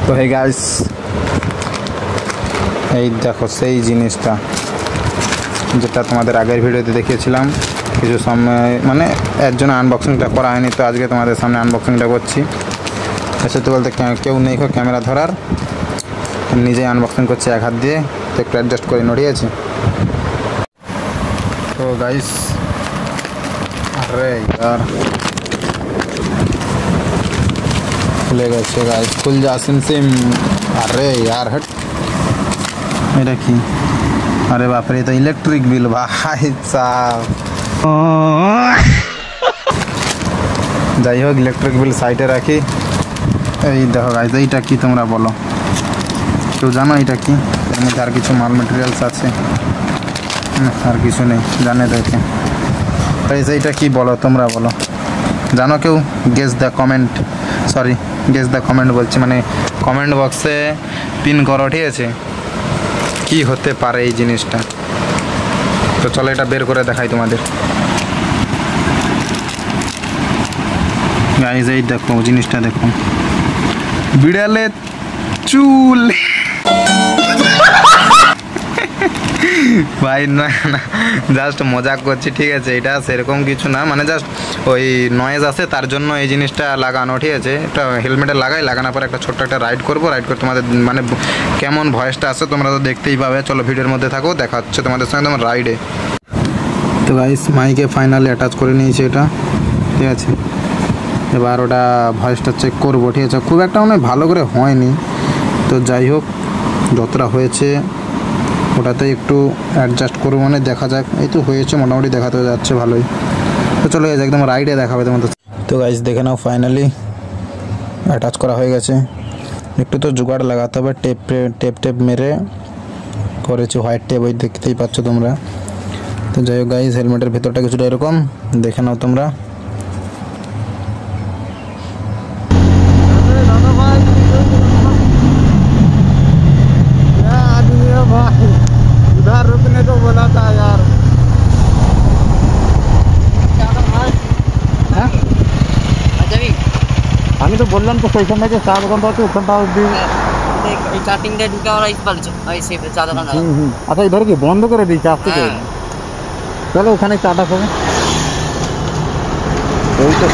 তো hey guys, এই দেখো সেই জিনিসটা যেটা তোমাদের আগের ভিডিওতে দেখিয়েছিলাম। কিছু সময় মানে এর জন্য আনবক্সিংটা করা হয়নি, তো আজকে তোমাদের সামনে আনবক্সিংটা করছি। সত্যি বলতে কেউ নেই ক্যামেরা ধরার, নিজেই আনবক্সিং করছি এক হাত দিয়ে। তো একটু অ্যাডজাস্ট করে ঠিক আছে। তো গাইস, আরে यार খুলে গেছে গাইস, খুল যা সিম। আরে यार हट, এটা কি? আরে বাপরে, তো ইলেকট্রিক বিল ভাই সাহেব। যাই হোক, ইলেকট্রিক বিল সাইডে রাখি। এই দেখো গাইস, এইটা কি তোমরা বলো? কেউ জানো এটা কি? এর মধ্যে আর কিছু মাল ম্যাটেরিয়ালস আছে? আর কিছু নেই, জানে দেখে। এইটা কি বলো, তোমরা বলো? জানো কেউ? Guess the comment, sorry guess the comment বলছি, মানে কমেন্ট বক্সে পিন করো, ঠিক আছে? কি হতে পারে এই জিনিসটা? তো চলো এটা বের করে দেখাই তোমাদের। গাইস এই দেখো জিনিসটা, দেখো বিড়ালের চুল। ভাই না না, জাস্ট মজাক করছি, ঠিক আছে? এটা সেরকম কিছু না, মানে জাস্ট ওই নয়েজ আছে তার জন্য এই জিনিসটা লাগানো, ঠিক আছে? এটা হেলমেটে লাগানোর পর একটা ছোট্ট একটা রাইড করে তোমাদের মানে কেমন ভয়েসটা আসে তোমরা তো দেখতেই পাবে। চলো ভিডিওর মধ্যে থাকো, দেখা হচ্ছে তোমাদের সঙ্গে তোমার রাইডে। তো গাইস, মাইকে ফাইনালি অ্যাটাচ করে নিয়েছি এটা, ঠিক আছে? এবার ওটা ভয়েসটা চেক করবো, ঠিক আছে? খুব একটা মানে ভালো করে হয়নি, তো যাই হোক যতটা হয়েছে ওটাতে একটু অ্যাডজাস্ট করবো, মানে দেখা যাক। এই তো হয়েছে মোটামুটি, দেখাতে যাচ্ছে ভালোই। তো চলো একদম রাইডে দেখাবে তোমাদের। তো গাইস দেখে নাও, ফাইনালি অ্যাটাচ করা হয়ে গেছে। একটু তো জোগাড় লাগাতে হবে, টেপ মেরে করেছি, হোয়াইট টেপ, ওই দেখতেই পাচ্ছ তোমরা। তো যাই হোক গাইস, হেলমেটের ভেতরটা কিছুটা এরকম, দেখে নাও তোমরা। उधर रुकने को बोला था यार। আমি তো বললাম তো সেইখান থেকে 4 ঘন্টা হচ্ছে, ওখানটা অবধি স্টার্টিংটা ঢুকে আমরা এই সেফে চা দোকান। আচ্ছা এবার কি বন্ধ করে দিয়েছে আজকে? চলো ওখানে চাটা খাবো। ওই তো